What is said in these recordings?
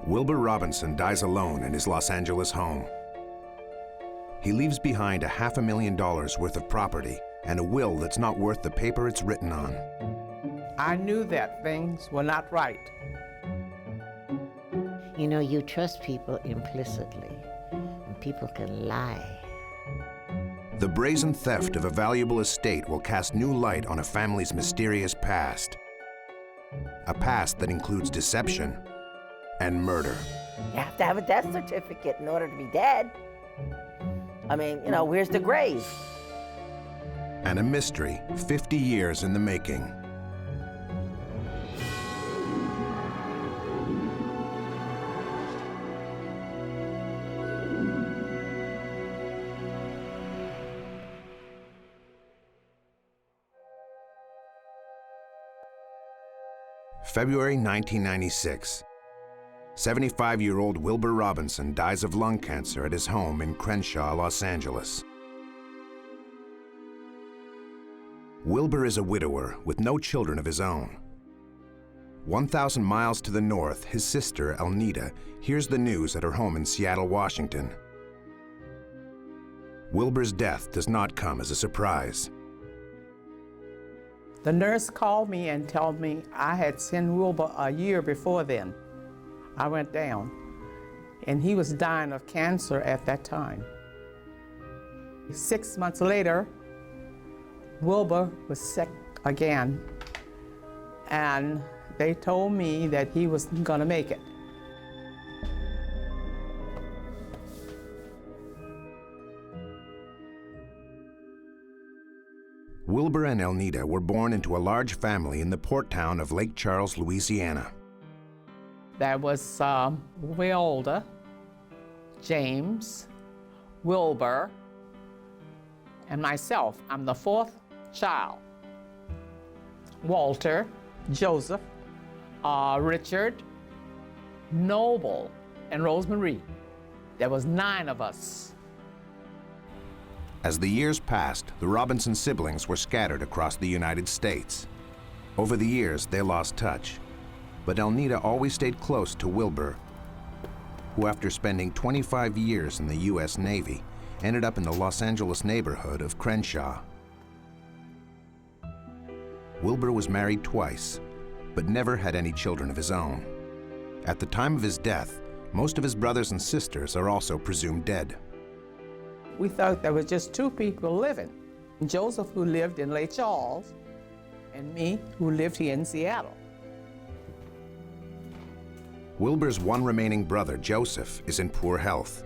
Wilbur Robinson dies alone in his Los Angeles home. He leaves behind $500,000 worth of property and a will that's not worth the paper it's written on. I knew that things were not right. You know, you trust people implicitly, and people can lie. The brazen theft of a valuable estate will cast new light on a family's mysterious past. A past that includes deception and murder. You have to have a death certificate in order to be dead. I mean, you know, where's the grave? And a mystery 50 years in the making. February 1996. 75-year-old Wilbur Robinson dies of lung cancer at his home in Crenshaw, Los Angeles. Wilbur is a widower with no children of his own. 1,000 miles to the north, his sister, Elnita, hears the news at her home in Seattle, Washington. Wilbur's death does not come as a surprise. The nurse called me and told me I had seen Wilbur a year before then. I went down, and he was dying of cancer at that time. 6 months later, Wilbur was sick again, and they told me that he wasn't gonna make it. Wilbur and Elnita were born into a large family in the port town of Lake Charles, Louisiana. That was Wilda, James, Wilbur, and myself. I'm the fourth child. Walter, Joseph, Richard, Noble, and Rosemarie. There was 9 of us. As the years passed, the Robinson siblings were scattered across the United States. Over the years, they lost touch. But Elnita always stayed close to Wilbur, who after spending 25 years in the U.S. Navy, ended up in the Los Angeles neighborhood of Crenshaw. Wilbur was married twice, but never had any children of his own. At the time of his death, most of his brothers and sisters are also presumed dead. We thought there was just 2 people living. Joseph, who lived in Lake Charles, and me, who lived here in Seattle. Wilbur's one remaining brother, Joseph, is in poor health.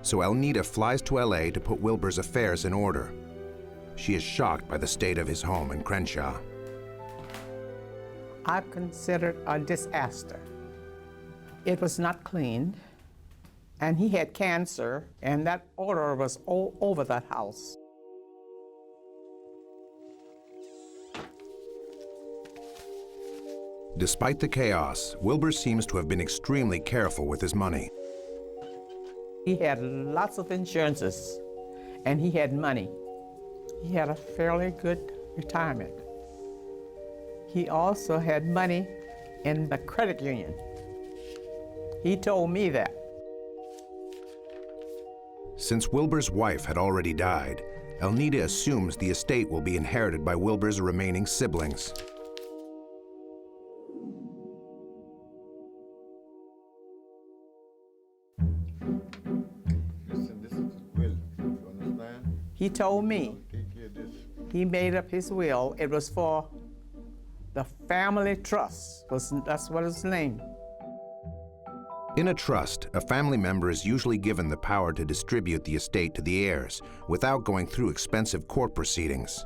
So Elnita flies to LA to put Wilbur's affairs in order. She is shocked by the state of his home in Crenshaw. I considered a disaster. It was not cleaned, and he had cancer, and that odor was all over that house. Despite the chaos, Wilbur seems to have been extremely careful with his money. He had lots of insurances, and he had money. He had a fairly good retirement. He also had money in the credit union. He told me that. Since Wilbur's wife had already died, Elnita assumes the estate will be inherited by Wilbur's remaining siblings. Listen, this is will. You understand? He told me Take care of this. he made up his will. It was for the family trust. That's what it's named. In a trust, a family member is usually given the power to distribute the estate to the heirs without going through expensive court proceedings.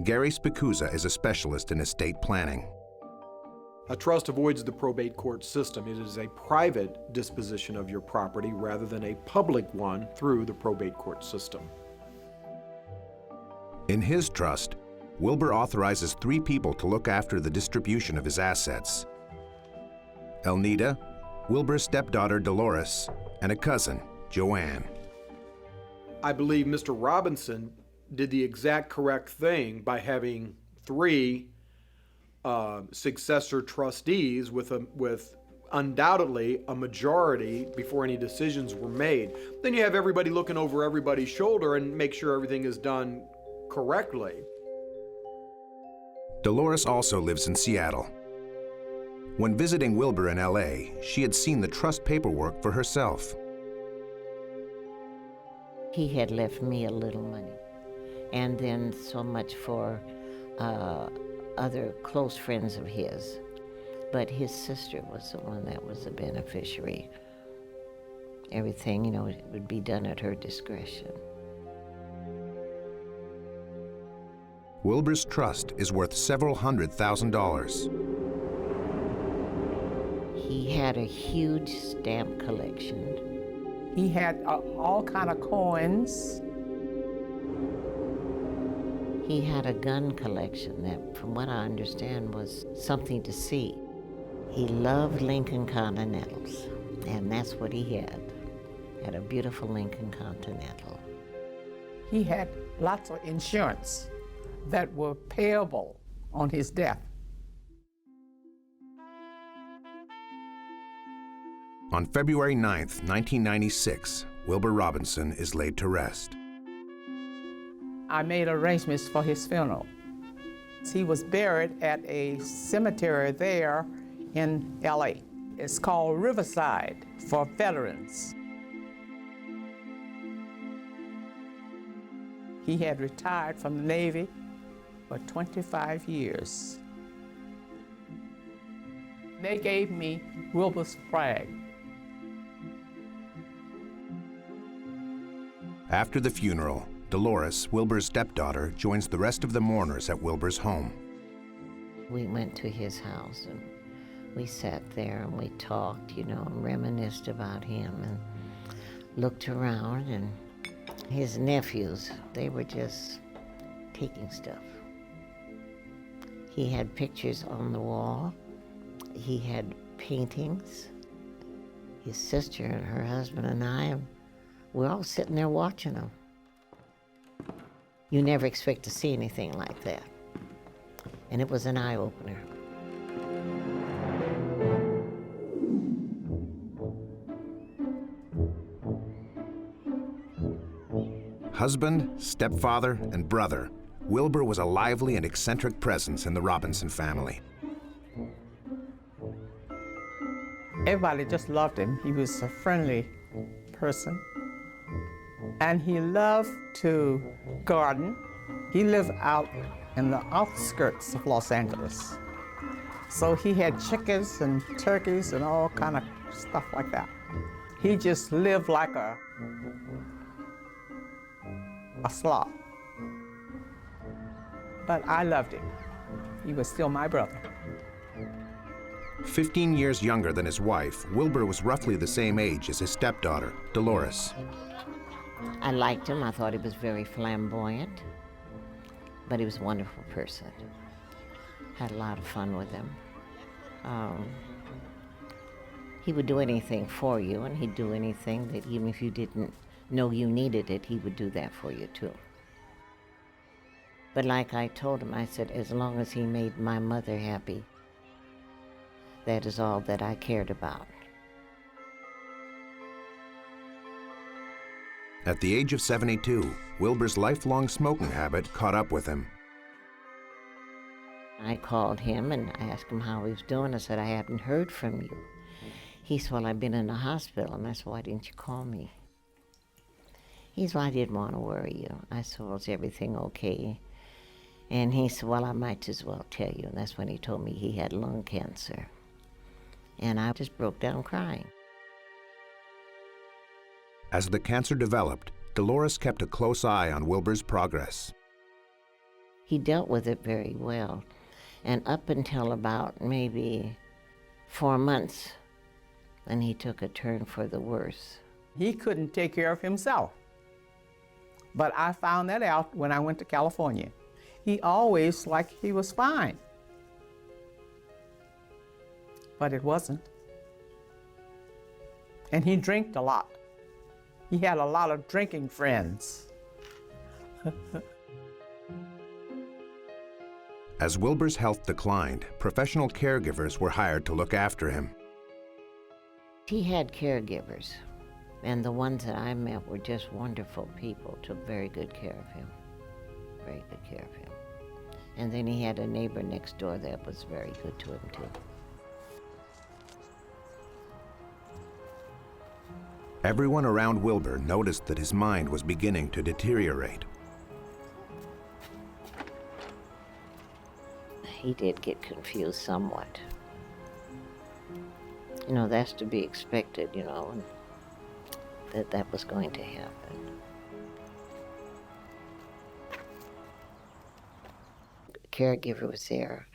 Gary Spicuzza is a specialist in estate planning. A trust avoids the probate court system. It is a private disposition of your property rather than a public one through the probate court system. In his trust, Wilbur authorizes 3 people to look after the distribution of his assets: Elnita, Wilbur's stepdaughter Dolores, and a cousin, Joanne. I believe Mr. Robinson did the exact correct thing by having 3 successor trustees with undoubtedly a majority before any decisions were made. Then you have everybody looking over everybody's shoulder and make sure everything is done correctly. Dolores also lives in Seattle. When visiting Wilbur in LA, she had seen the trust paperwork for herself. He had left me a little money, and then so much for other close friends of his. But his sister was the one that was the beneficiary. Everything, it would be done at her discretion. Wilbur's trust is worth several $100,000. He had a huge stamp collection. He had all kind of coins. He had a gun collection that, from what I understand, was something to see. He loved Lincoln Continentals, and that's what he had. Had a beautiful Lincoln Continental. He had lots of insurance that were payable on his death. On February 9th, 1996, Wilbur Robinson is laid to rest. I made arrangements for his funeral. He was buried at a cemetery there in LA. It's called Riverside for veterans. He had retired from the Navy for 25 years. They gave me Wilbur's flag. After the funeral, Dolores, Wilbur's stepdaughter, joins the rest of the mourners at Wilbur's home. We went to his house and we sat there and we talked, and reminisced about him and looked around, and his nephews, they were just taking stuff. He had pictures on the wall. He had paintings. His sister and her husband and I, we're all sitting there watching them. You never expect to see anything like that. And it was an eye-opener. Husband, stepfather, and brother, Wilbur was a lively and eccentric presence in the Robinson family. Everybody just loved him. He was a friendly person. And he loved to garden. He lived out in the outskirts of Los Angeles. So he had chickens and turkeys and all kind of stuff like that. He just lived like a slob. But I loved him. He was still my brother. 15 years younger than his wife, Wilbur was roughly the same age as his stepdaughter, Dolores. I liked him. I thought he was very flamboyant, but he was a wonderful person. Had a lot of fun with him. He would do anything for you, and he'd do anything that even if you didn't know you needed it, he would do that for you too. But like I told him, I said, as long as he made my mother happy, that is all that I cared about. At the age of 72, Wilbur's lifelong smoking habit caught up with him. I called him and I asked him how he was doing. I said, I haven't heard from you. He said, well, I've been in the hospital. And I said, why didn't you call me? He said, well, I didn't want to worry you. I said, well, is everything okay? And he said, well, I might as well tell you. And that's when he told me he had lung cancer. And I just broke down crying. As the cancer developed, Dolores kept a close eye on Wilbur's progress. He dealt with it very well. And up until about maybe 4 months, then he took a turn for the worse. He couldn't take care of himself. But I found that out when I went to California. He always like he was fine. But it wasn't. And he drank a lot. He had a lot of drinking friends. As Wilbur's health declined, professional caregivers were hired to look after him. He had caregivers, and the ones that I met were just wonderful people, took very good care of him, very good care of him. And then he had a neighbor next door that was very good to him too. Everyone around Wilbur noticed that his mind was beginning to deteriorate. He did get confused somewhat. You know, that's to be expected, you know, and that was going to happen. The caregiver was there,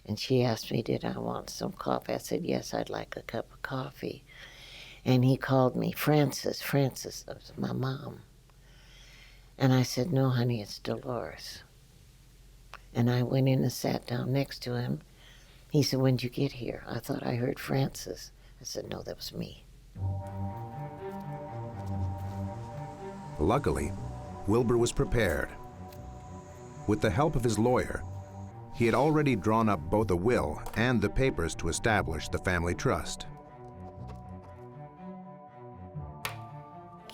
and she asked me, did I want some coffee? I said, yes, I'd like a cup of coffee. And he called me Frances, that was my mom. And I said, no, honey, it's Dolores. And I went in and sat down next to him. He said, when'd you get here? I thought I heard Frances. I said, no, that was me. Luckily, Wilbur was prepared. With the help of his lawyer, he had already drawn up both a will and the papers to establish the family trust.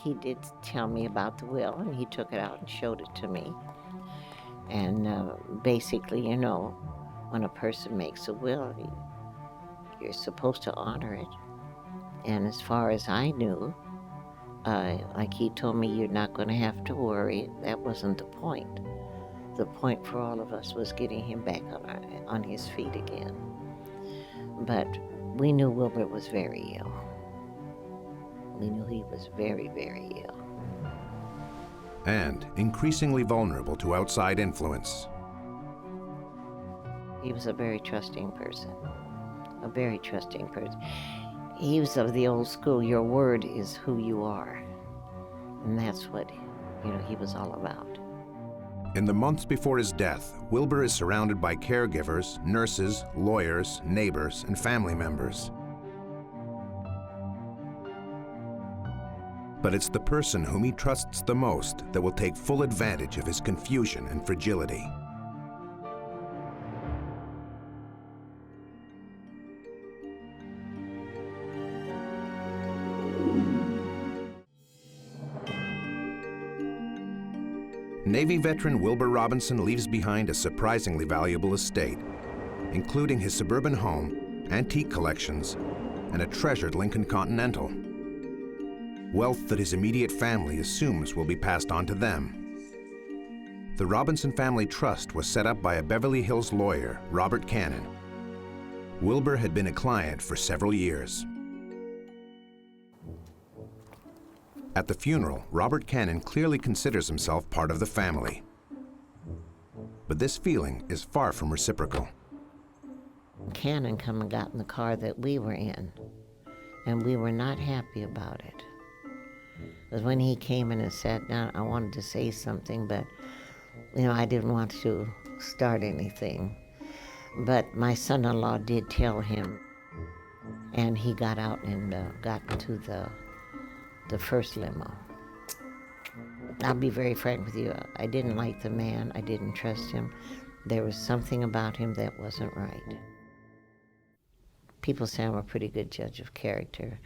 He did tell me about the will, and he took it out and showed it to me. And basically, you know, when a person makes a will, you're supposed to honor it. And as far as I knew, like he told me, you're not going to have to worry. That wasn't the point. The point for all of us was getting him back on his feet again. But we knew Wilbur was very ill. We knew he was very, very ill. And increasingly vulnerable to outside influence. He was a very trusting person, a very trusting person. He was of the old school, your word is who you are. And that's what, you know, he was all about. In the months before his death, Wilbur is surrounded by caregivers, nurses, lawyers, neighbors, and family members. But it's the person whom he trusts the most that will take full advantage of his confusion and fragility. Navy veteran Wilbur Robinson leaves behind a surprisingly valuable estate, including his suburban home, antique collections, and a treasured Lincoln Continental. Wealth that his immediate family assumes will be passed on to them. The Robinson Family Trust was set up by a Beverly Hills lawyer, Robert Cannon. Wilbur had been a client for several years. At the funeral, Robert Cannon clearly considers himself part of the family. But this feeling is far from reciprocal. Cannon come and got in the car that we were in, and we were not happy about it. Because when he came in and sat down, I wanted to say something, but, you know, I didn't want to start anything. But my son-in-law did tell him, and he got out and got into the first limo. I'll be very frank with you. I didn't like the man. I didn't trust him. There was something about him that wasn't right. People say I'm a pretty good judge of character.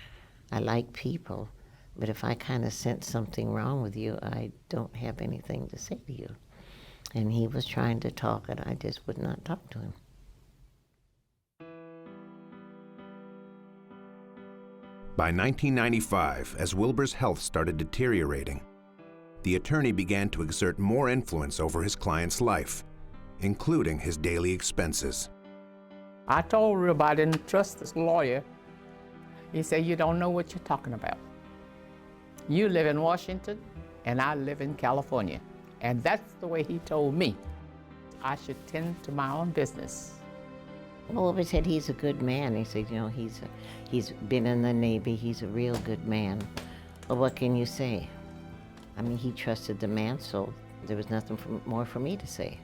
I like people, but if I kind of sense something wrong with you, I don't have anything to say to you. And he was trying to talk, and I just would not talk to him. By 1995, as Wilbur's health started deteriorating, the attorney began to exert more influence over his client's life, including his daily expenses. I told Wilbur I didn't trust this lawyer. He said, you don't know what you're talking about. You live in Washington, and I live in California. And that's the way he told me. I should tend to my own business. Well, Wilbur said he's a good man. He said, you know, he's been in the Navy. He's a real good man. But what can you say? I mean, he trusted the man, so there was nothing more for me to say.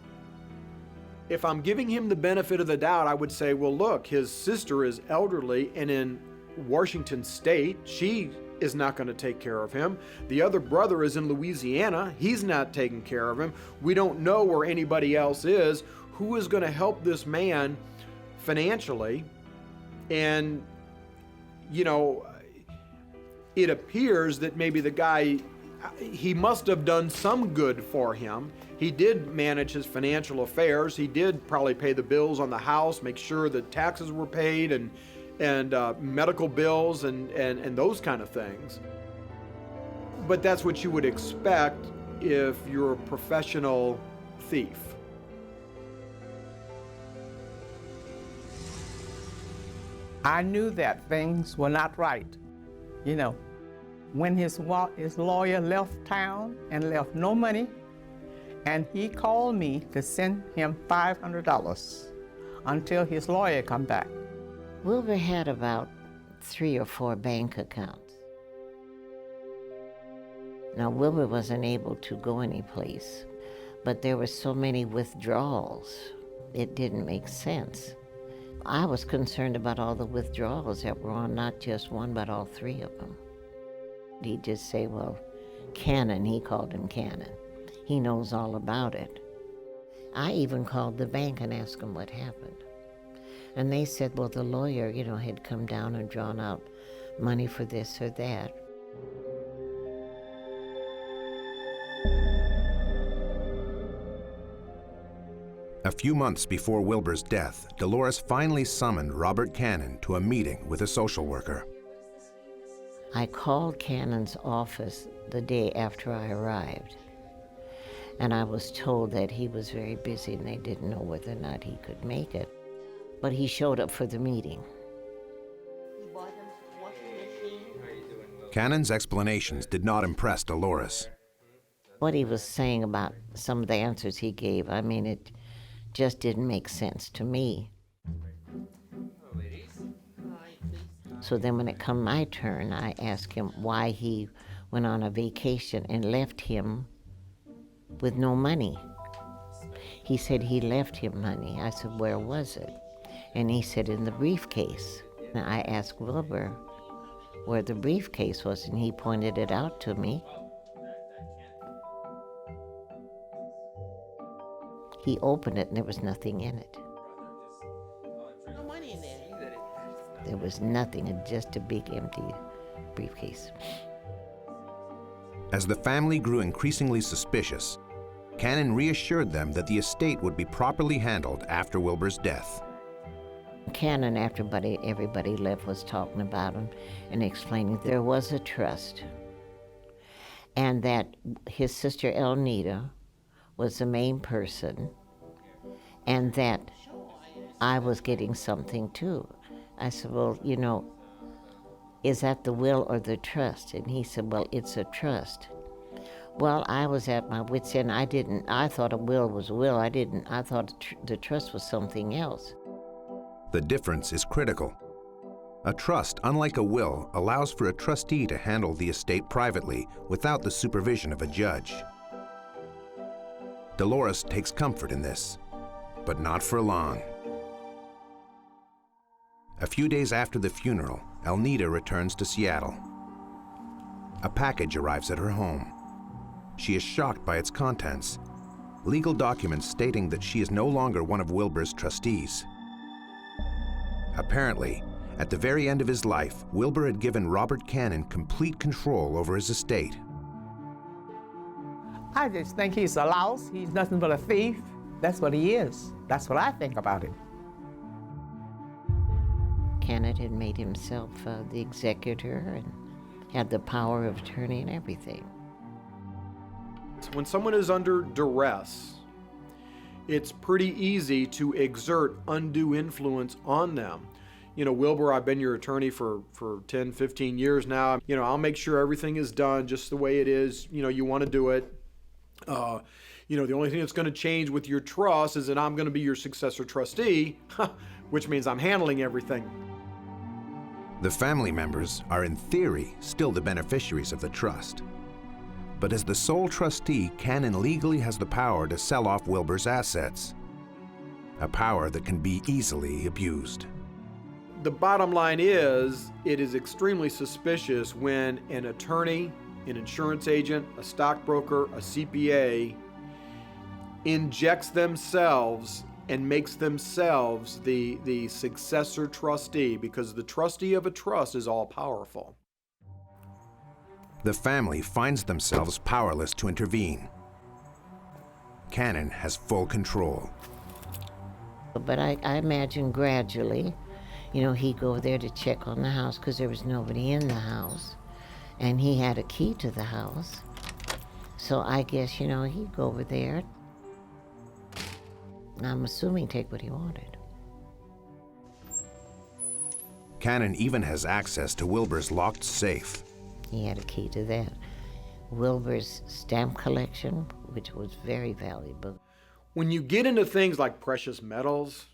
If I'm giving him the benefit of the doubt, I would say, well, look, his sister is elderly and in Washington State. She is not going to take care of him. The other brother is in Louisiana. He's not taking care of him. We don't know where anybody else is. Who is going to help this man financially? And, you know, it appears that maybe the guy, he must have done some good for him. He did manage his financial affairs. He did probably pay the bills on the house, make sure that taxes were paid, and medical bills and those kind of things. But that's what you would expect if you're a professional thief. I knew that things were not right. You know, when his lawyer left town and left no money, and he called me to send him $500 until his lawyer come back. Wilbur had about 3 or 4 bank accounts. Now, Wilbur wasn't able to go anyplace, but there were so many withdrawals, it didn't make sense. I was concerned about all the withdrawals that were on not just one, but all 3 of them. He'd just say, well, Cannon, he called him Cannon. He knows all about it. I even called the bank and asked them what happened. And they said, well, the lawyer, had come down and drawn out money for this or that. A few months before Wilbur's death, Dolores finally summoned Robert Cannon to a meeting with a social worker. I called Cannon's office the day after I arrived, and I was told that he was very busy and they didn't know whether or not he could make it. But he showed up for the meeting. Cannon's explanations did not impress Dolores. What he was saying about some of the answers he gave, it just didn't make sense to me. So then when it come my turn, I asked him why he went on a vacation and left him with no money. He said he left him money. I said, where was it? And he said, in the briefcase. And I asked Wilbur where the briefcase was, and he pointed it out to me. He opened it, and there was nothing in it. No money in there. There was nothing, just a big empty briefcase. As the family grew increasingly suspicious, Cannon reassured them that the estate would be properly handled after Wilbur's death. Cannon, after everybody left, was talking about him and explaining there was a trust, and that his sister Elnita was the main person, and that I was getting something too. I said, well, is that the will or the trust? And he said, well, it's a trust. Well, I was at my wit's end. I thought a will was a will. I thought the trust was something else. The difference is critical. A trust, unlike a will, allows for a trustee to handle the estate privately without the supervision of a judge. Dolores takes comfort in this, but not for long. A few days after the funeral, Elnita returns to Seattle. A package arrives at her home. She is shocked by its contents, legal documents stating that she is no longer one of Wilbur's trustees. Apparently, at the very end of his life, Wilbur had given Robert Cannon complete control over his estate. I just think he's a louse. He's nothing but a thief. That's what he is. That's what I think about him. Cannon had made himself the executor and had the power of attorney and everything. When someone is under duress, it's pretty easy to exert undue influence on them. Wilbur, I've been your attorney for 10, 15 years now. I'll make sure everything is done just the way it is. You want to do it. The only thing that's going to change with your trust is that I'm going to be your successor trustee, which means I'm handling everything. The family members are, in theory, still the beneficiaries of the trust. But as the sole trustee, Cannon legally has the power to sell off Wilbur's assets, a power that can be easily abused. The bottom line is, it is extremely suspicious when an attorney, an insurance agent, a stockbroker, a CPA injects themselves and makes themselves the successor trustee, because the trustee of a trust is all powerful. The family finds themselves powerless to intervene. Cannon has full control. But I imagine gradually, he'd go over there to check on the house because there was nobody in the house. And he had a key to the house. So I guess, he'd go over there. I'm assuming take what he wanted. Cannon even has access to Wilbur's locked safe. He had a key to that. Wilbur's stamp collection, which was very valuable. When you get into things like precious metals,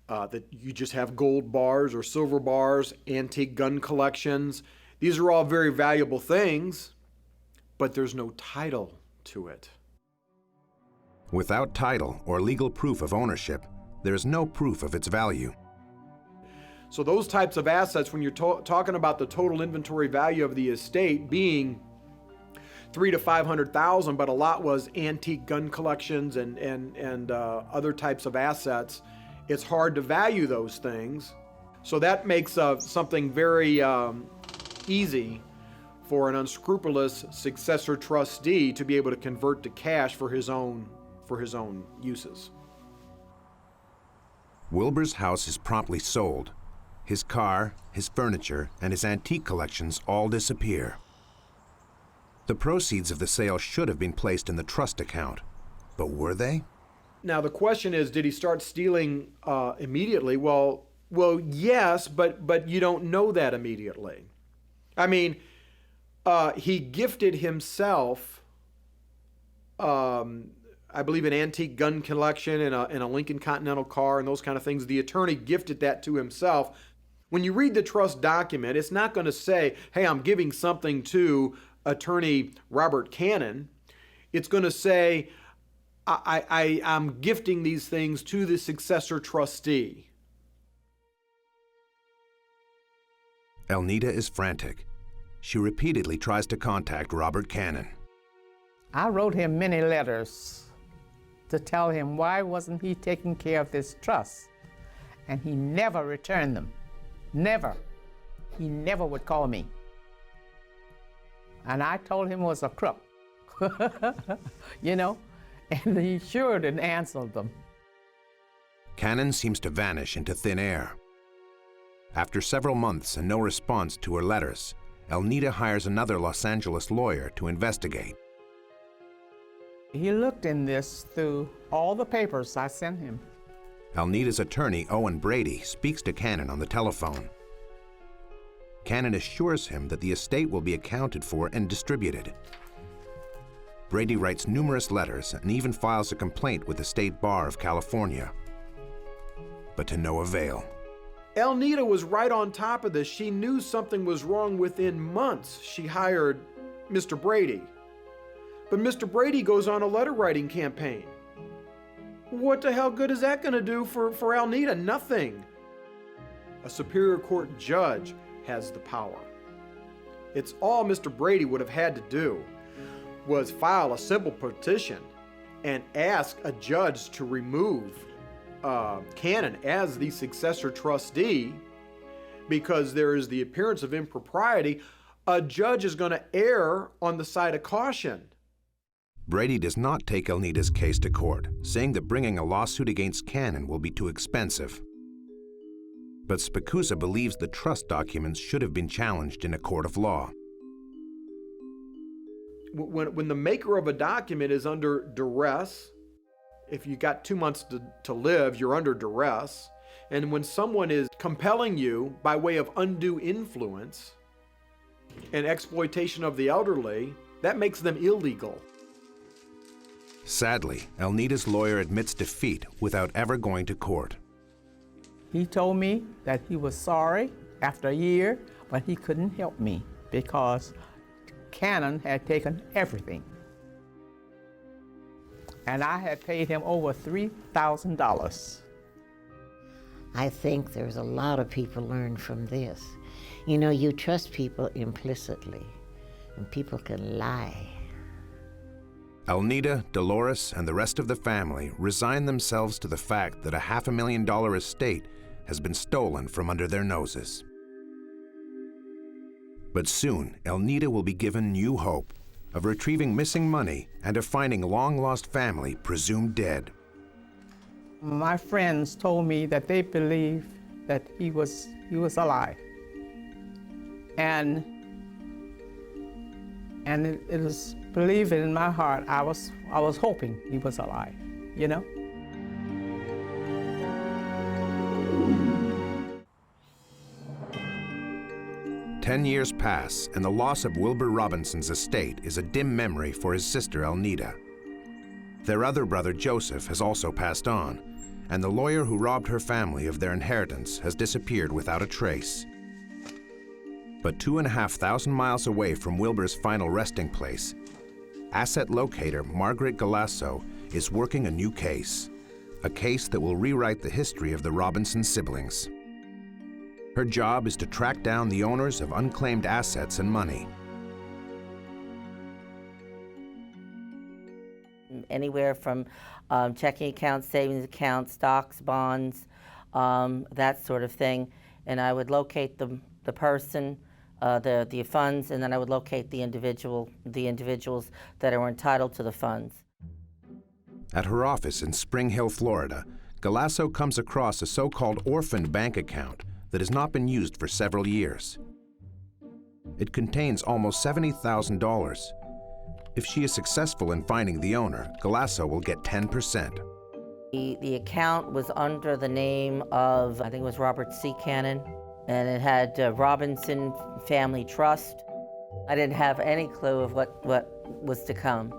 that you just have gold bars or silver bars, antique gun collections, these are all very valuable things, but there's no title to it. Without title or legal proof of ownership, there is no proof of its value. So those types of assets, when you're talking about the total inventory value of the estate being $300,000 to $500,000, but a lot was antique gun collections and other types of assets, it's hard to value those things. So that makes something very easy for an unscrupulous successor trustee to be able to convert to cash for his own uses. Wilbur's house is promptly sold. His car, his furniture, and his antique collections all disappear. The proceeds of the sale should have been placed in the trust account, but were they? Now the question is, did he start stealing immediately? Well, yes, but you don't know that immediately. I mean, he gifted himself, I believe, an antique gun collection and a Lincoln Continental car and those kind of things. The attorney gifted that to himself. When you read the trust document, it's not going to say, hey, I'm giving something to attorney Robert Cannon. It's going to say, I'm gifting these things to the successor trustee. Elnita is frantic. She repeatedly tries to contact Robert Cannon. I wrote him many letters to tell him why wasn't he taking care of this trust, and he never returned them. Never. He never would call me. And I told him it was a crook, and he sure didn't answer them. Cannon seems to vanish into thin air. After several months and no response to her letters, Elnita hires another Los Angeles lawyer to investigate. He looked in this through all the papers I sent him. Elnita's attorney, Owen Brady, speaks to Cannon on the telephone. Cannon assures him that the estate will be accounted for and distributed. Brady writes numerous letters and even files a complaint with the State Bar of California, but to no avail. Elnita was right on top of this. She knew something was wrong within months. She hired Mr. Brady. But Mr. Brady goes on a letter writing campaign. What the hell good is that going to do for Elnita? Nothing. A Superior Court judge has the power. It's all Mr. Brady would have had to do was file a simple petition and ask a judge to remove Cannon as the successor trustee because there is the appearance of impropriety. A judge is going to err on the side of caution. Brady does not take Elnita's case to court, saying that bringing a lawsuit against Cannon will be too expensive. But Spicuzza believes the trust documents should have been challenged in a court of law. When the maker of a document is under duress, if you got 2 months to live, you're under duress. And when someone is compelling you by way of undue influence and exploitation of the elderly, that makes them illegal. Sadly, Elnita's lawyer admits defeat without ever going to court. He told me that he was sorry after a year, but he couldn't help me because Cannon had taken everything. And I had paid him over $3,000. I think there's a lot of people learn from this. You trust people implicitly, and people can lie. Elnita, Dolores, and the rest of the family resign themselves to the fact that a $500,000 estate has been stolen from under their noses. But soon, Elnita will be given new hope of retrieving missing money and of finding long-lost family presumed dead. My friends told me that they believed that he was alive. And it was believing in my heart. I was hoping he was alive, you know? Ten years pass, and the loss of Wilbur Robinson's estate is a dim memory for his sister Elnita. Their other brother Joseph has also passed on, and the lawyer who robbed her family of their inheritance has disappeared without a trace. But 2,500 miles away from Wilbur's final resting place, asset locator Margaret Galasso is working a new case, a case that will rewrite the history of the Robinson siblings. Her job is to track down the owners of unclaimed assets and money. Anywhere from checking accounts, savings accounts, stocks, bonds, that sort of thing. And I would locate the person, the funds, and then I would locate the individuals that are entitled to the funds. At her office in Spring Hill, Florida, Galasso comes across a so-called orphaned bank account that has not been used for several years. It contains almost $70,000. If she is successful in finding the owner, Galasso will get 10%. The account was under the name of, I think it was Robert C. Cannon, and it had Robinson Family Trust. I didn't have any clue of what was to come.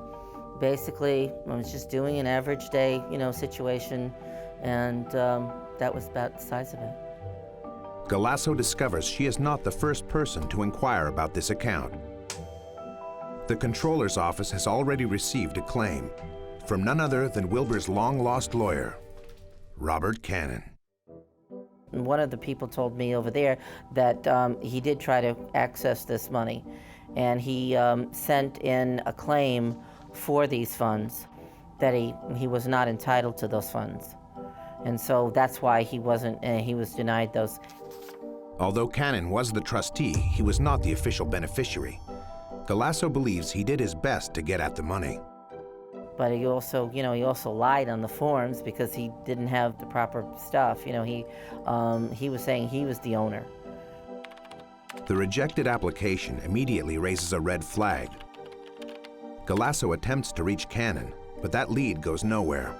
Basically, I was just doing an average day, situation, and that was about the size of it. Galasso discovers she is not the first person to inquire about this account. The Comptroller's office has already received a claim from none other than Wilbur's long-lost lawyer, Robert Cannon. One of the people told me over there that he did try to access this money, and he sent in a claim for these funds, that he was not entitled to those funds. And so that's why he was denied those. Although Cannon was the trustee, he was not the official beneficiary. Galasso believes he did his best to get at the money. But he also lied on the forms because he didn't have the proper stuff. He was saying he was the owner. The rejected application immediately raises a red flag. Galasso attempts to reach Cannon, but that lead goes nowhere.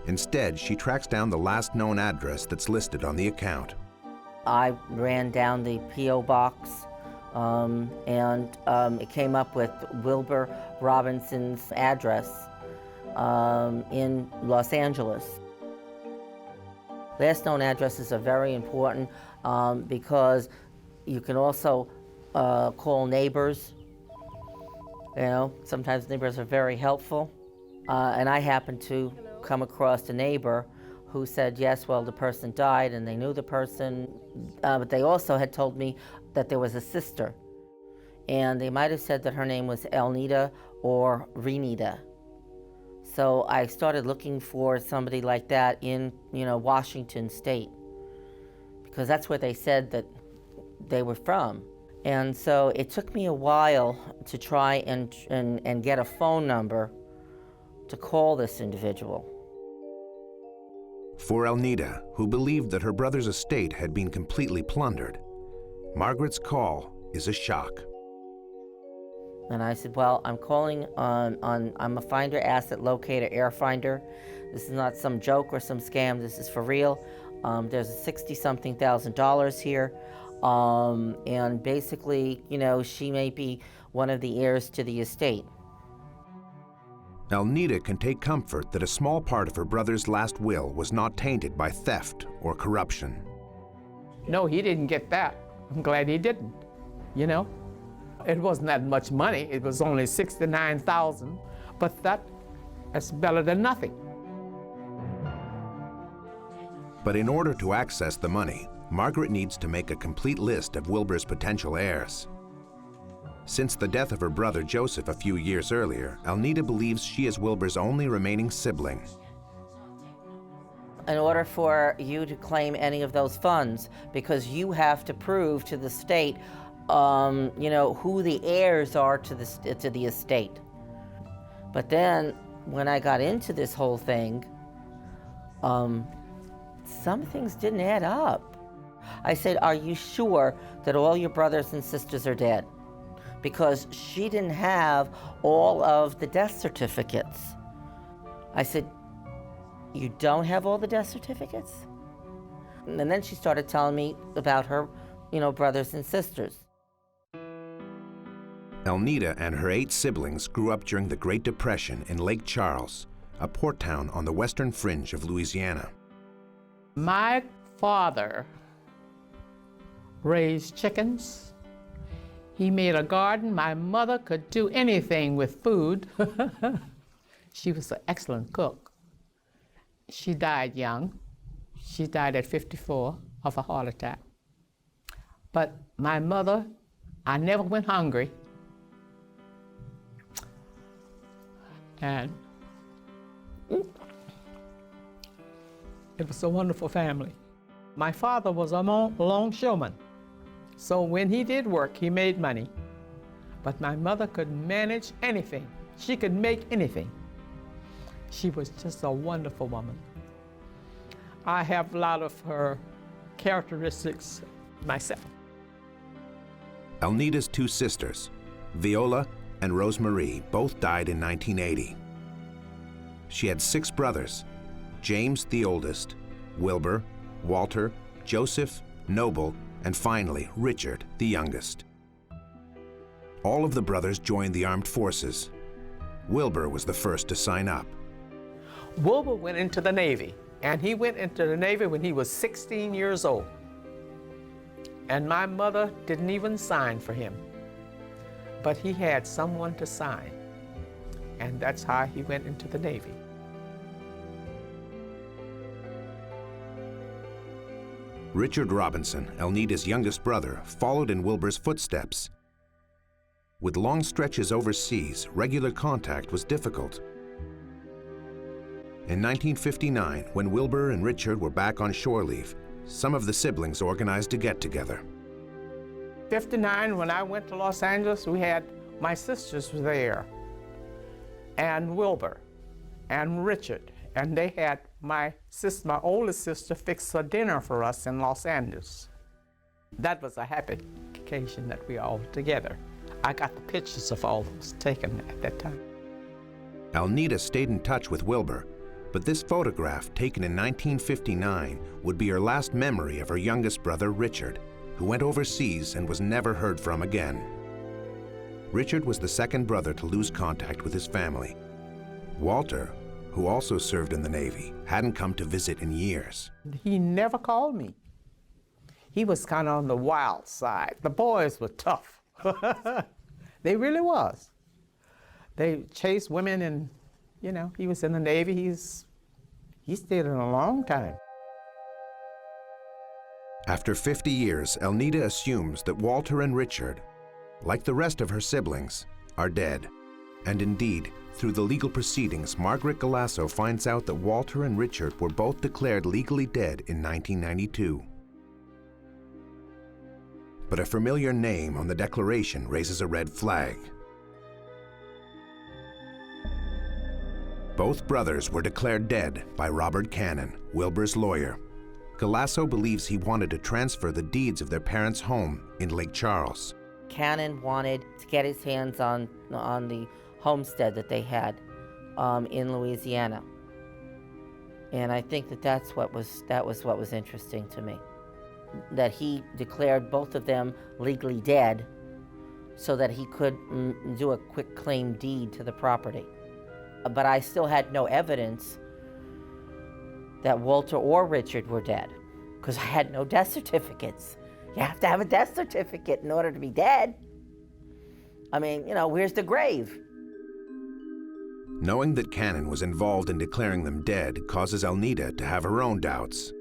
Instead, she tracks down the last known address that's listed on the account. I ran down the P.O. box, and it came up with Wilbur Robinson's address in Los Angeles. Last known addresses are very important because you can also call neighbors. Sometimes neighbors are very helpful. And I happened to come across a neighbor who said, yes, well, the person died and they knew the person, but they also had told me that there was a sister. And they might have said that her name was Elnita or Renita. So I started looking for somebody like that in, Washington State, because that's where they said that they were from. And so it took me a while to try and get a phone number to call this individual. For Elnita, who believed that her brother's estate had been completely plundered, Margaret's call is a shock. And I said, well, I'm calling I'm a finder, asset locator, air finder. This is not some joke or some scam. This is for real. There's $60-something thousand here. And basically, she may be one of the heirs to the estate. Elnita can take comfort that a small part of her brother's last will was not tainted by theft or corruption. No, he didn't get that. I'm glad he didn't, It wasn't that much money. It was only $69,000, but that's better than nothing. But in order to access the money, Margaret needs to make a complete list of Wilbur's potential heirs. Since the death of her brother Joseph a few years earlier, Elnita believes she is Wilbur's only remaining sibling. In order for you to claim any of those funds, because you have to prove to the state who the heirs are to the estate. But then, when I got into this whole thing, some things didn't add up. I said, "Are you sure that all your brothers and sisters are dead?" Because she didn't have all of the death certificates. I said, "You don't have all the death certificates?" And then she started telling me about her, brothers and sisters. Elnita and her 8 siblings grew up during the Great Depression in Lake Charles, a port town on the western fringe of Louisiana. My father raised chickens. He made a garden. My mother could do anything with food. She was an excellent cook. She died young. She died at 54 of a heart attack. But my mother, I never went hungry. And it was a wonderful family. My father was a longshoreman. So when he did work, he made money. But my mother could manage anything. She could make anything. She was just a wonderful woman. I have a lot of her characteristics myself. Elnita's 2 sisters, Viola and Rosemarie, both died in 1980. She had 6 brothers, James the oldest, Wilbur, Walter, Joseph, Noble, and finally Richard, the youngest. All of the brothers joined the armed forces. Wilbur was the first to sign up. Wilbur went into the Navy, and he went into the Navy when he was 16 years old. And my mother didn't even sign for him. But he had someone to sign, and that's how he went into the Navy. Richard Robinson, Elnita's youngest brother, followed in Wilbur's footsteps. With long stretches overseas, regular contact was difficult. In 1959, when Wilbur and Richard were back on shore leave, some of the siblings organized a get-together. 59, when I went to Los Angeles, we had my sisters were there, and Wilbur, and Richard, and they had my oldest sister, fix a dinner for us in Los Angeles. That was a happy occasion that we all were together. I got the pictures of all those taken at that time. Elnita stayed in touch with Wilbur, but this photograph, taken in 1959, would be her last memory of her youngest brother, Richard, who went overseas and was never heard from again. Richard was the second brother to lose contact with his family. Walter, who also served in the Navy, hadn't come to visit in years. He never called me. He was kind of on the wild side. The boys were tough. They really was. They chased women, and he was in the Navy. He stayed in a long time. After 50 years, Elnita assumes that Walter and Richard, like the rest of her siblings, are dead. And indeed, through the legal proceedings, Margaret Galasso finds out that Walter and Richard were both declared legally dead in 1992. But a familiar name on the declaration raises a red flag. Both brothers were declared dead by Robert Cannon, Wilbur's lawyer. Galasso believes he wanted to transfer the deeds of their parents' home in Lake Charles. Cannon wanted to get his hands on the homestead that they had in Louisiana, and I think that was what was interesting to me, that he declared both of them legally dead, so that he could do a quick claim deed to the property. But I still had no evidence that Walter or Richard were dead, because I had no death certificates. You have to have a death certificate in order to be dead. I mean, where's the grave? Knowing that Cannon was involved in declaring them dead causes Elnita to have her own doubts.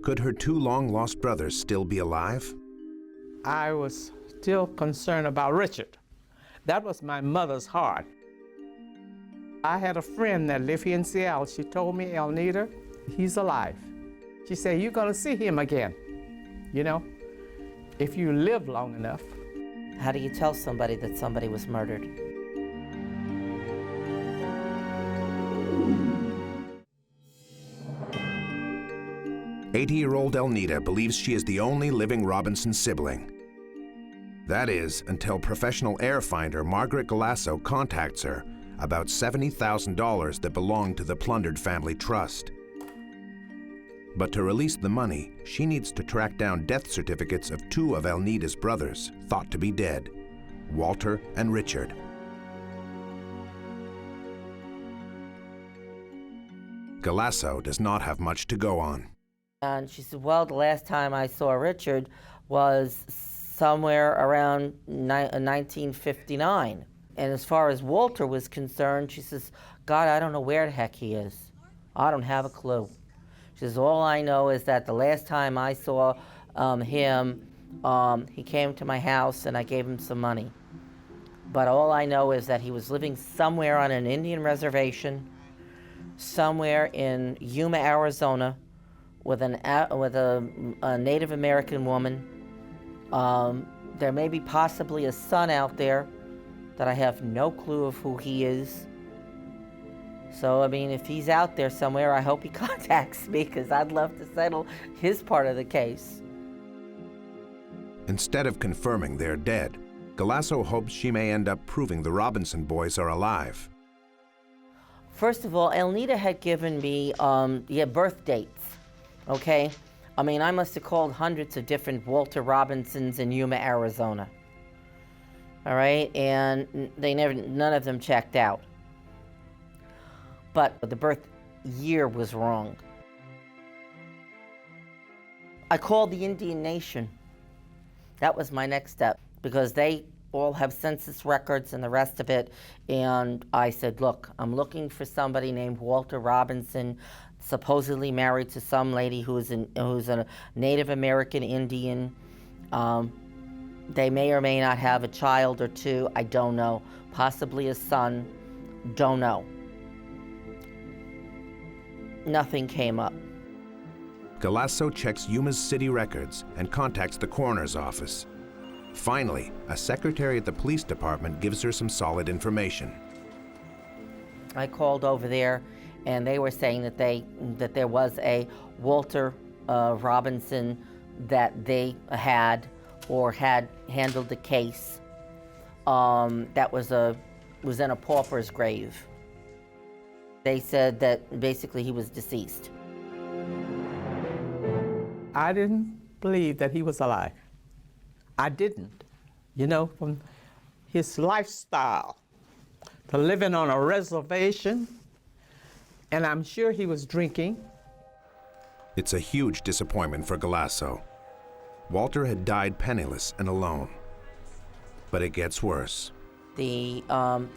Could her 2 long-lost brothers still be alive? I was still concerned about Richard. That was my mother's heart. I had a friend that lived here in Seattle. She told me, "Elnita, he's alive." She said, "You're going to see him again." if you live long enough. How do you tell somebody that somebody was murdered? "80-year-old Elnita believes she is the only living Robinson sibling. That is, until professional air finder Margaret Galasso contacts her about $70,000 that belonged to the plundered family trust. But to release the money, she needs to track down death certificates of two of Elnita's brothers, thought to be dead, Walter and Richard. Galasso does not have much to go on. And she said, well, the last time I saw Richard was somewhere around 1959. And as far as Walter was concerned, she says, God, I don't know where the heck he is. I don't have a clue. She says, all I know is that the last time I saw him, he came to my house and I gave him some money. But all I know is that he was living somewhere on an Indian reservation, somewhere in Yuma, Arizona, with a Native American woman. There may be possibly a son out there that I have no clue of who he is. So, I mean, if he's out there somewhere, I hope he contacts me, because I'd love to settle his part of the case. Instead of confirming they're dead, Galasso hopes she may end up proving the Robinson boys are alive. First of all, Elnita had given me birth dates, okay? I mean, I must have called hundreds of different Walter Robinsons in Yuma, Arizona. All right, and none of them checked out. But the birth year was wrong. I called the Indian Nation. That was my next step, because they all have census records and the rest of it. And I said, look, I'm looking for somebody named Walter Robinson, supposedly married to some lady who's a Native American Indian. They may or may not have a child or two, I don't know. Possibly a son, don't know. Nothing came up. Galasso checks Yuma's city records and contacts the coroner's office. Finally, a secretary at the police department gives her some solid information. I called over there, and they were saying that there was a Walter Robinson that they had handled the case that was in a pauper's grave. They said that basically he was deceased. I didn't believe that he was alive. I didn't. You know, from his lifestyle, to living on a reservation, and I'm sure he was drinking. It's a huge disappointment for Galasso. Walter had died penniless and alone. But it gets worse. The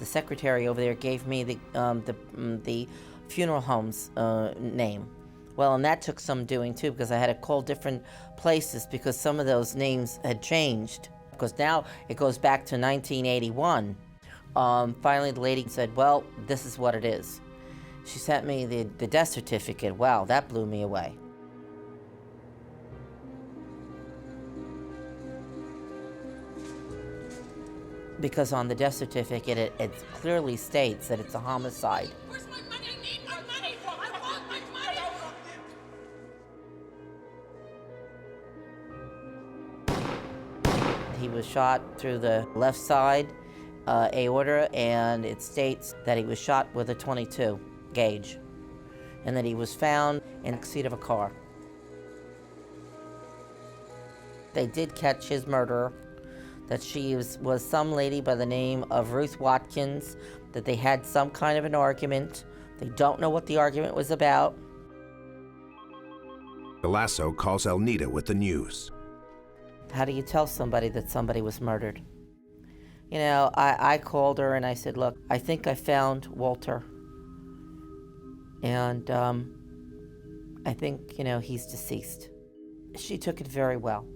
secretary over there gave me the funeral home's name. Well, and that took some doing too, because I had to call different places because some of those names had changed. Because now it goes back to 1981. Finally, the lady said, well, this is what it is. She sent me the death certificate. Wow, that blew me away. Because on the death certificate, it clearly states that it's a homicide. Where's my money? I need my money! I want my money! He was shot through the left side aorta, and it states that he was shot with a .22 gauge, and that he was found in the seat of a car. They did catch his murderer, that she was some lady by the name of Ruth Watkins, that they had some kind of an argument. They don't know what the argument was about. Galasso calls Elnita with the news. How do you tell somebody that somebody was murdered? You know, I called her and I said, look, I think I found Walter. And I think, you know, he's deceased. She took it very well.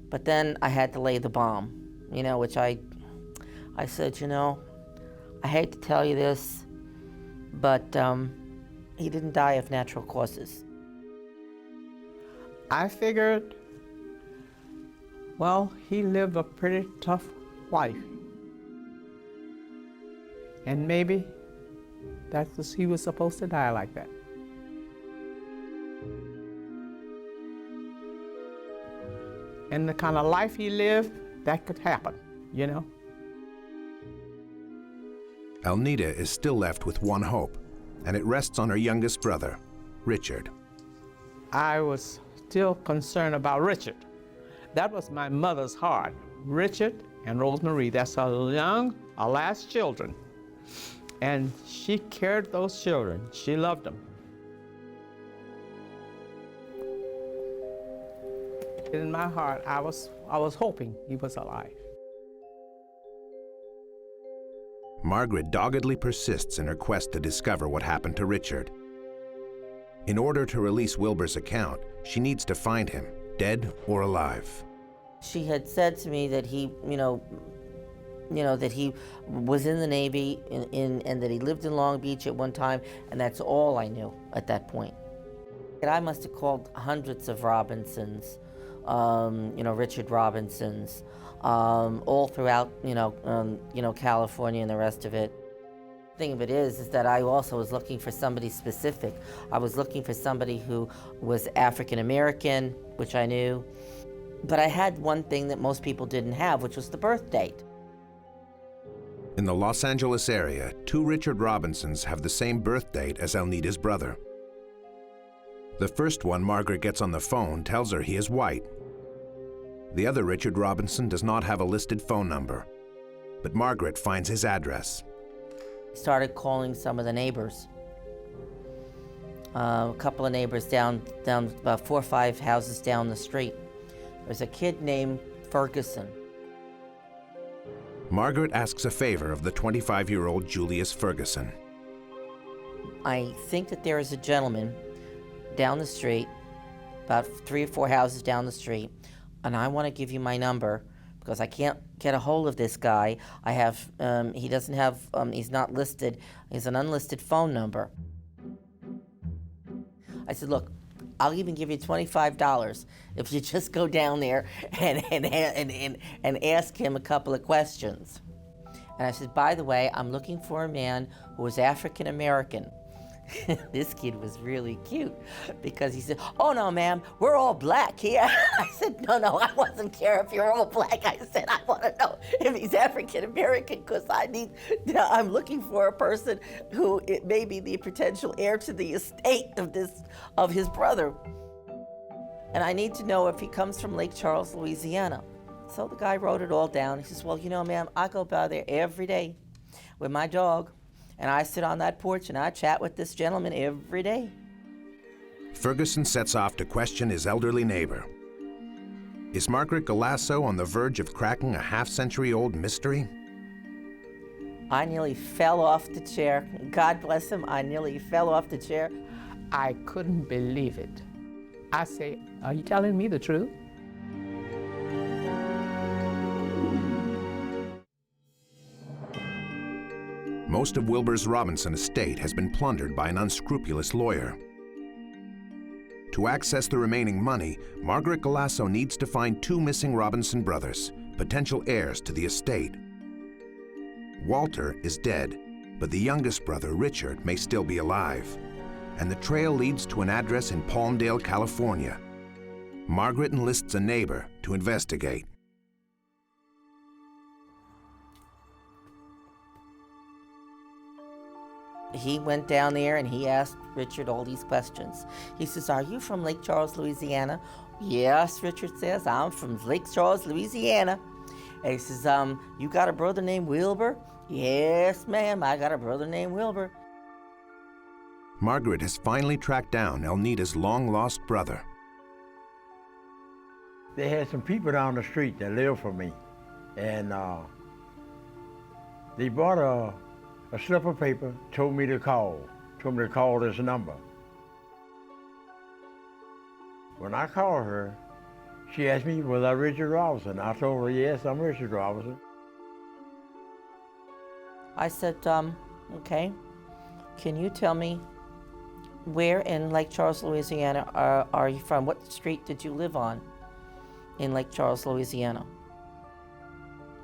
But then I had to lay the bomb, you know, which I said, you know, I hate to tell you this, but he didn't die of natural causes. I figured Well, he lived a pretty tough life. And maybe he was supposed to die like that. And the kind of life he lived, that could happen, you know? Elnita is still left with one hope, and it rests on her youngest brother, Richard. I was still concerned about Richard. That was my mother's heart. Richard and Rosemary, that's our last children. And she cared for those children. She loved them. In my heart, I was hoping he was alive. Margaret doggedly persists in her quest to discover what happened to Richard. In order to release Wilbur's account, she needs to find him, dead or alive. She had said to me that he, that he was in the Navy and that he lived in Long Beach at one time, and that's all I knew at that point. And I must have called hundreds of Robinsons, Richard Robinsons, all throughout, California and the rest of it. The thing of it is that I also was looking for somebody specific. I was looking for somebody who was African American, which I knew, but I had one thing that most people didn't have, which was the birth date. In the Los Angeles area, 2 Richard Robinsons have the same birth date as Elnita's brother. The first one Margaret gets on the phone tells her he is white. The other Richard Robinson does not have a listed phone number, but Margaret finds his address. Started calling some of the neighbors. A couple of neighbors down about 4 or 5 houses down the street. There's a kid named Ferguson. Margaret asks a favor of the 25-year-old Julius Ferguson. I think that there is a gentleman down the street, about 3 or 4 houses down the street, and I want to give you my number because I can't get a hold of this guy. I have, he doesn't have, he's not listed, he's an unlisted phone number. I said, look, I'll even give you $25 if you just go down there and ask him a couple of questions. And I said, by the way, I'm looking for a man who is African American. This kid was really cute because he said, oh no, ma'am, we're all black here. I said, no, I wasn't care if you're all black. I said, I want to know if he's African American because I'm looking for a person who it may be the potential heir to the estate of his brother. And I need to know if he comes from Lake Charles, Louisiana. So the guy wrote it all down. He says, well, ma'am, I go by there every day with my dog. And I sit on that porch and I chat with this gentleman every day. Ferguson sets off to question his elderly neighbor. Is Margaret Galasso on the verge of cracking a half-century-old mystery? I nearly fell off the chair. God bless him, I nearly fell off the chair. I couldn't believe it. I say, are you telling me the truth? Most of Wilbur's Robinson estate has been plundered by an unscrupulous lawyer. To access the remaining money, Margaret Galasso needs to find 2 missing Robinson brothers, potential heirs to the estate. Walter is dead, but the youngest brother, Richard, may still be alive. And the trail leads to an address in Palmdale, California. Margaret enlists a neighbor to investigate. He went down there and he asked Richard all these questions. He says, are you from Lake Charles, Louisiana? Yes, Richard says, I'm from Lake Charles, Louisiana. And he says, you got a brother named Wilbur? Yes, ma'am, I got a brother named Wilbur. Margaret has finally tracked down Elnita's long-lost brother. They had some people down the street that lived for me. And they brought a slip of paper, told me to call this number. When I called her, she asked me, was I Richard Robinson? I told her, yes, I'm Richard Robinson. I said, okay, can you tell me where in Lake Charles, Louisiana are you from? What street did you live on? in Lake Charles, Louisiana.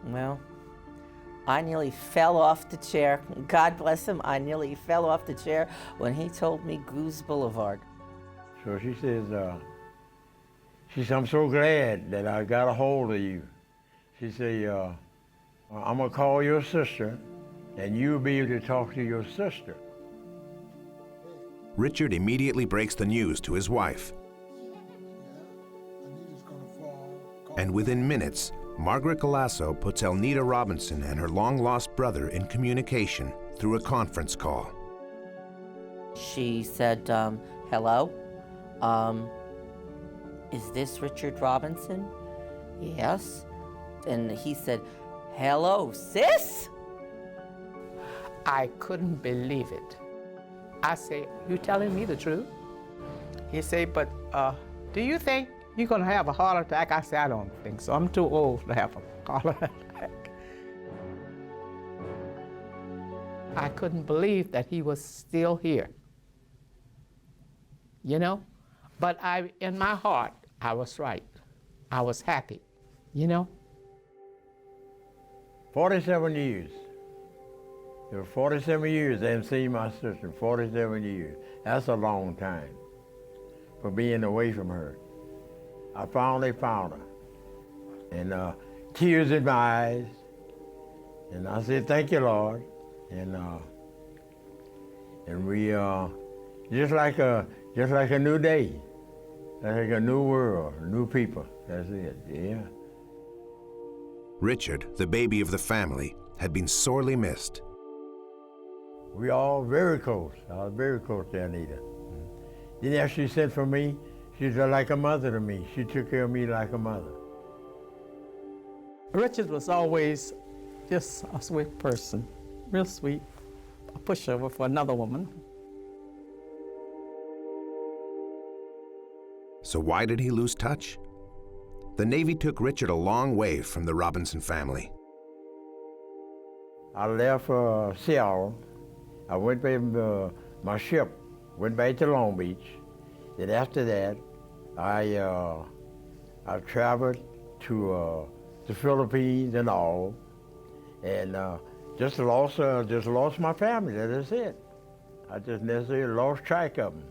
Well, I nearly fell off the chair. God bless him, I nearly fell off the chair when he told me Goose Boulevard. So she says, I'm so glad that I got a hold of you. She said, I'm gonna call your sister and you'll be able to talk to your sister. Richard immediately breaks the news to his wife. And within minutes, Margaret Galasso puts Elnita Robinson and her long-lost brother in communication through a conference call. She said, hello, is this Richard Robinson? Yes. And he said, hello, sis? I couldn't believe it. I say, you telling me the truth? He said, but do you think you're gonna have a heart attack? I said, I don't think so. I'm too old to have a heart attack. I couldn't believe that he was still here. You know? But in my heart, I was right. I was happy, you know? 47 years. There were 47 years I haven't seen my sister, 47 years. That's a long time for being away from her. I finally found her. And tears in my eyes. And I said, thank you, Lord. And we, just like a new day, like a new world, new people, that's it, yeah. Richard, the baby of the family, had been sorely missed. We all very close. I was very close to Anita. Then after she sent for me, she was like a mother to me. She took care of me like a mother. Richard was always just a sweet person, real sweet, a pushover for another woman. So why did he lose touch? The Navy took Richard a long way from the Robinson family. I left Seattle. I went back, my ship went back to Long Beach. Then after that, I traveled to the Philippines and all, and just lost my family. That's it. I just necessarily lost track of them.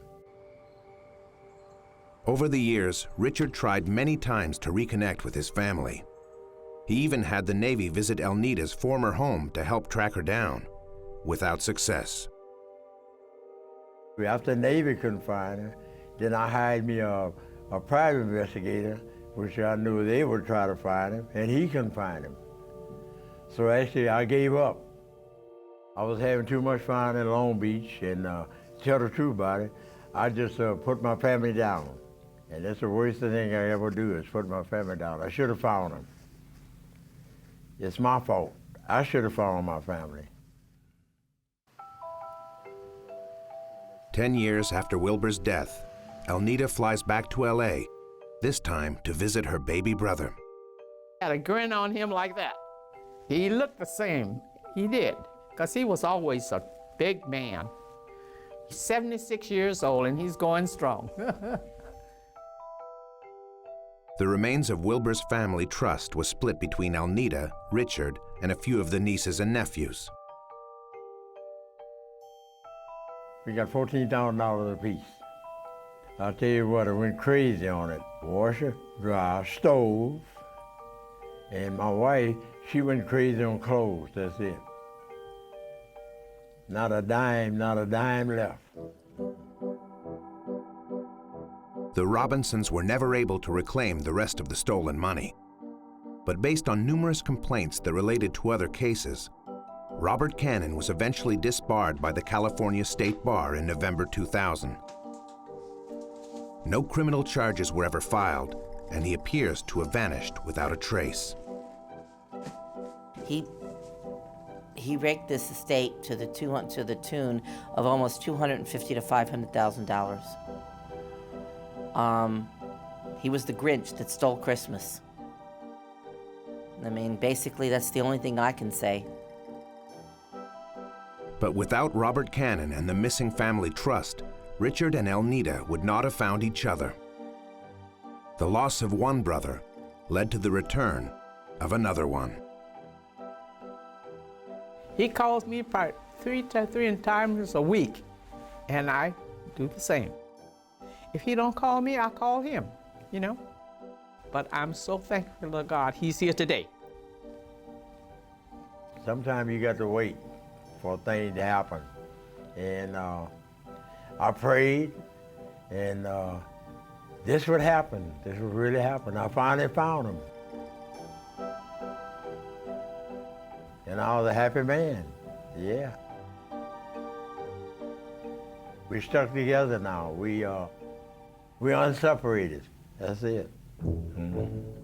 Over the years, Richard tried many times to reconnect with his family. He even had the Navy visit Elnita's former home to help track her down, without success. After the Navy couldn't find her, then I hired me a private investigator, which I knew they would try to find him, and he couldn't find him. So actually, I gave up. I was having too much fun in Long Beach, and to tell the truth about it, I just put my family down. And that's the worst thing I ever do, is put my family down. I should have found them. It's my fault. I should have found my family. 10 years after Wilbur's death, Elnita flies back to LA, this time to visit her baby brother. Had a grin on him like that. He looked the same. He did, because he was always a big man. He's 76 years old and he's going strong. The remains of Wilbur's family trust was split between Elnita, Richard, and a few of the nieces and nephews. We got $14,000 apiece. I'll tell you what, I went crazy on it. Washer, dryer, stove, and my wife, she went crazy on clothes, that's it. Not a dime left. The Robinsons were never able to reclaim the rest of the stolen money. But based on numerous complaints that related to other cases, Robert Cannon was eventually disbarred by the California State Bar in November 2000. No criminal charges were ever filed, and he appears to have vanished without a trace. He raked this estate to the tune of almost $250,000 to $500,000. He was the Grinch that stole Christmas. I mean, basically, that's the only thing I can say. But without Robert Cannon and the missing family trust, Richard and Elnita would not have found each other. The loss of one brother led to the return of another one. He calls me probably three times a week, and I do the same. If he don't call me, I call him, you know. But I'm so thankful to God he's here today. Sometimes you got to wait for things to happen. And I prayed, and this would happen. This would really happen. I finally found him. And I was a happy man, yeah. We stuck together now. We unseparated. That's it. Mm-hmm.